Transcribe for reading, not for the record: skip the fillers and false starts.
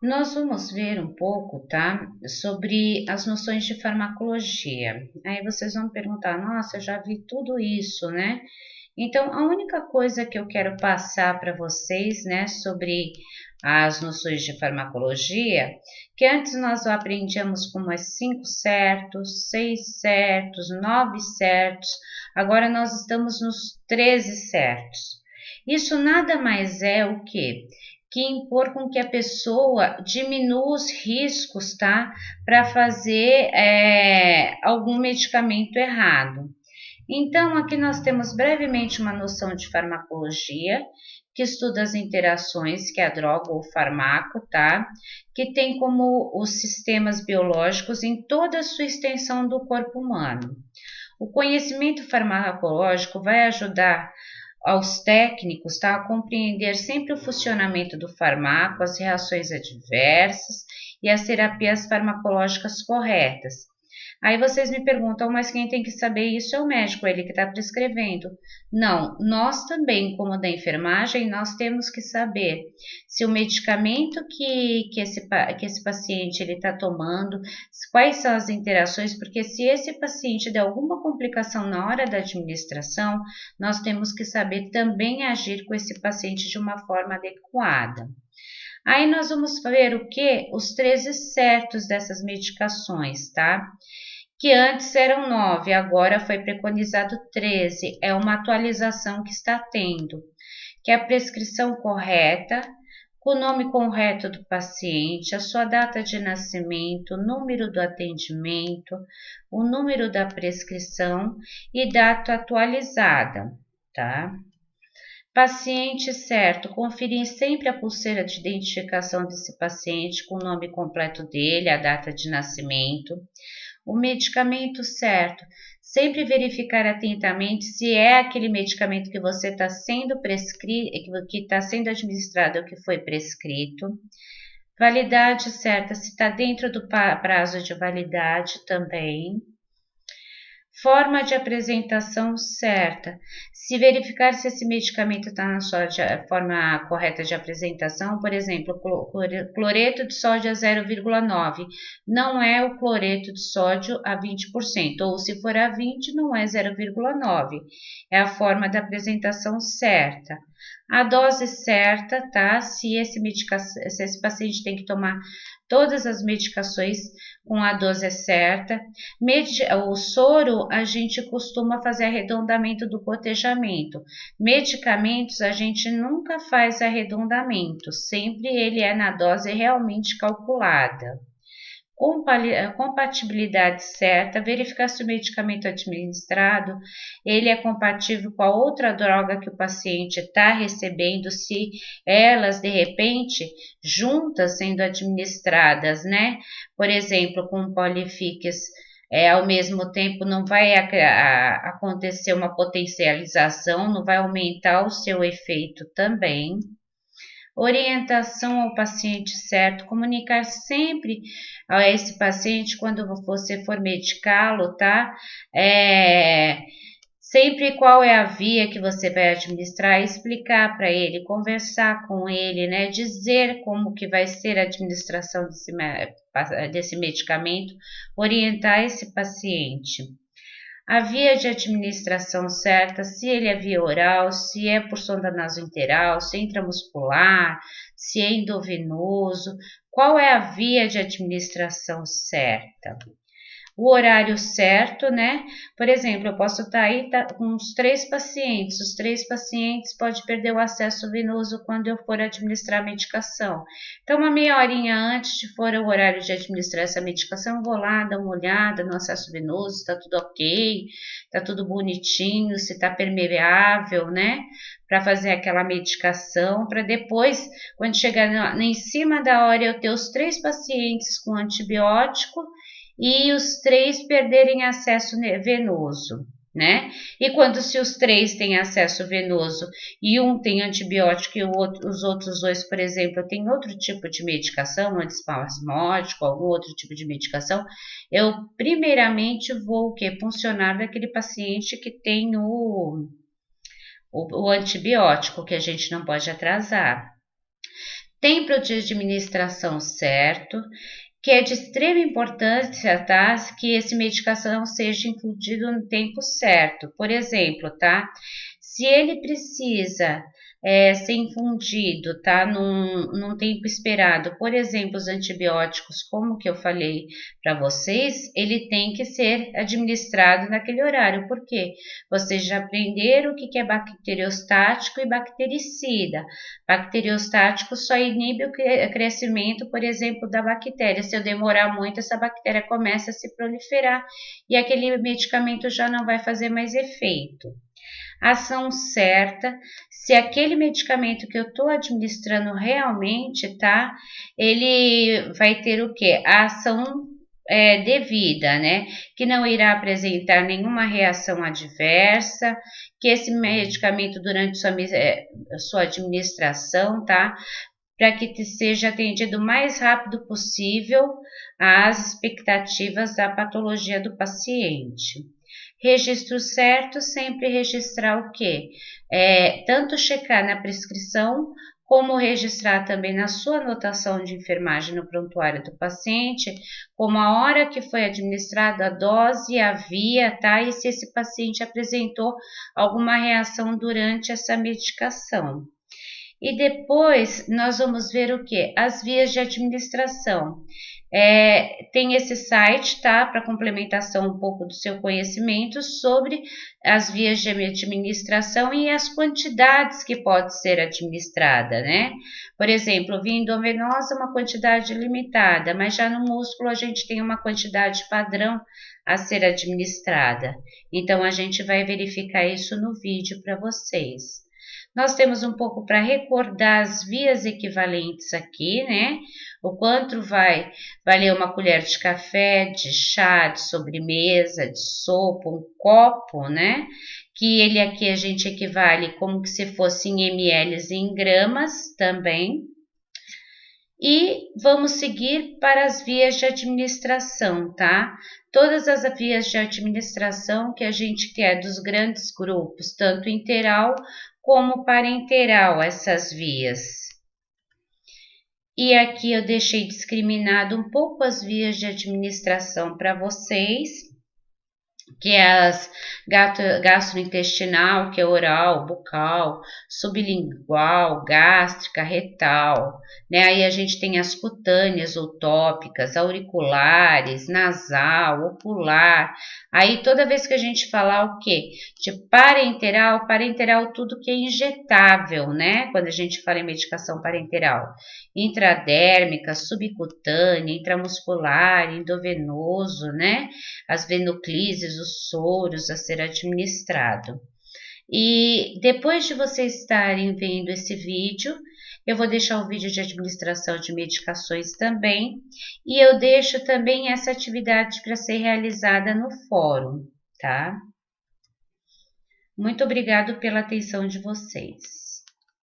Nós vamos ver um pouco, tá, sobre as noções de farmacologia. Aí vocês vão perguntar, nossa, eu já vi tudo isso, né? Então, a única coisa que eu quero passar para vocês, né, sobre as noções de farmacologia, que antes nós aprendíamos como é 5 certos, 6 certos, 9 certos, agora nós estamos nos 13 certos. Isso nada mais é o quê? Que impor com que a pessoa diminua os riscos, tá? Para fazer algum medicamento errado. Então, aqui nós temos brevemente uma noção de farmacologia, que estuda as interações que a droga ou o farmaco, tá? Que tem como os sistemas biológicos em toda a sua extensão do corpo humano. O conhecimento farmacológico vai ajudar aos técnicos, tá, a compreender sempre o funcionamento do farmaco, as reações adversas e as terapias farmacológicas corretas. Aí vocês me perguntam, mas quem tem que saber isso é o médico, ele que está prescrevendo. Não, nós também, como da enfermagem, nós temos que saber se o medicamento que esse paciente ele está tomando, quais são as interações, porque se esse paciente der alguma complicação na hora da administração, nós temos que saber também agir com esse paciente de uma forma adequada. Aí nós vamos ver o que? Os 13 certos dessas medicações, tá? Que antes eram 9, agora foi preconizado 13. É uma atualização que está tendo, que é a prescrição correta, com o nome correto do paciente, a sua data de nascimento, o número do atendimento, o número da prescrição e data atualizada, tá? Paciente certo, conferir sempre a pulseira de identificação desse paciente com o nome completo dele, a data de nascimento. O medicamento certo, sempre verificar atentamente se é aquele medicamento que você está sendo prescrito, que está sendo administrado ou que foi prescrito. Validade certa, se está dentro do prazo de validade também. Forma de apresentação certa. Se verificar se esse medicamento está na sua forma correta de apresentação, por exemplo, cloreto de sódio a 0,9, não é o cloreto de sódio a 20%, ou se for a 20, não é 0,9, é a forma da apresentação certa. A dose certa, tá? Se esse paciente tem que tomar todas as medicações com a dose certa. O soro, a gente costuma fazer arredondamento do gotejamento. Medicamentos, a gente nunca faz arredondamento, sempre ele é na dose realmente calculada. Compatibilidade certa, verificar se o medicamento administrado ele é compatível com a outra droga que o paciente está recebendo, se elas de repente juntas sendo administradas, né? Por exemplo, com Polifix, ao mesmo tempo não vai acontecer uma potencialização, não vai aumentar o seu efeito também. Orientação ao paciente certo, comunicar sempre a esse paciente quando você for medicá-lo, tá? Sempre qual é a via que você vai administrar, explicar para ele, conversar com ele, né? Dizer como que vai ser a administração desse medicamento, orientar esse paciente. A via de administração certa, se ele é via oral, se é por sonda nasointeral, se é intramuscular, se é endovenoso, qual é a via de administração certa? O horário certo, né? Por exemplo, eu posso estar aí com os 3 pacientes. Os 3 pacientes podem perder o acesso venoso quando eu for administrar a medicação. Então, uma meia horinha antes de for o horário de administrar essa medicação, eu vou lá dar uma olhada no acesso venoso, se está tudo ok, está tudo bonitinho, se está permeável, né? Para fazer aquela medicação, para depois, quando chegar em cima da hora, eu ter os 3 pacientes com antibiótico e os 3 perderem acesso venoso, né? E quando se os 3 têm acesso venoso e um tem antibiótico e os outros 2, por exemplo, têm outro tipo de medicação, antiespasmódico, algum outro tipo de medicação, eu primeiramente vou funcionar daquele paciente que tem o antibiótico, que a gente não pode atrasar. Tempo de administração certo, que é de extrema importância, tá? Que esse medicação seja infundido no tempo certo. Por exemplo, tá? Se ele precisa ser infundido, tá? Num tempo esperado, por exemplo, os antibióticos, como que eu falei para vocês, ele tem que ser administrado naquele horário. Por quê? Vocês já aprenderam o que é bacteriostático e bactericida. Bacteriostático só inibe o crescimento, por exemplo, da bactéria. Se eu demorar muito, essa bactéria começa a se proliferar e aquele medicamento já não vai fazer mais efeito. Ação certa, se aquele medicamento que eu estou administrando realmente, tá? Ele vai ter o quê? A ação devida, né? Que não irá apresentar nenhuma reação adversa, que esse medicamento durante sua administração, tá? Para que seja atendido o mais rápido possível às expectativas da patologia do paciente. Registro certo, sempre registrar o quê? Tanto checar na prescrição, como registrar também na sua anotação de enfermagem no prontuário do paciente, como a hora que foi administrada a dose, a via, tá? E se esse paciente apresentou alguma reação durante essa medicação. E depois nós vamos ver o que? As vias de administração. Tem esse site, tá? Para complementação um pouco do seu conhecimento sobre as vias de administração e as quantidades que pode ser administrada, né? Por exemplo, via endovenosa, uma quantidade limitada, mas já no músculo a gente tem uma quantidade padrão a ser administrada. Então, a gente vai verificar isso no vídeo para vocês. Nós temos um pouco para recordar as vias equivalentes aqui, né? O quanto vai valer uma colher de café, de chá, de sobremesa, de sopa, um copo, né? Que ele aqui a gente equivale como que se fosse em ml e em gramas também. E vamos seguir para as vias de administração, tá? Todas as vias de administração que a gente quer dos grandes grupos, tanto interal como parenteral, essas vias. E aqui eu deixei discriminado um pouco as vias de administração para vocês, que é as gastrointestinal, que é oral, bucal, sublingual, gástrica, retal, né? Aí a gente tem as cutâneas ou tópicas, auriculares, nasal, ocular. Aí toda vez que a gente falar o quê? De parenteral, parenteral tudo que é injetável, né? Quando a gente fala em medicação parenteral. Intradérmica, subcutânea, intramuscular, endovenoso, né? As venoclises, os soros a ser administrado. E depois de vocês estarem vendo esse vídeo, eu vou deixar o vídeo de administração de medicações também, e eu deixo também essa atividade para ser realizada no fórum, tá? Muito obrigado pela atenção de vocês.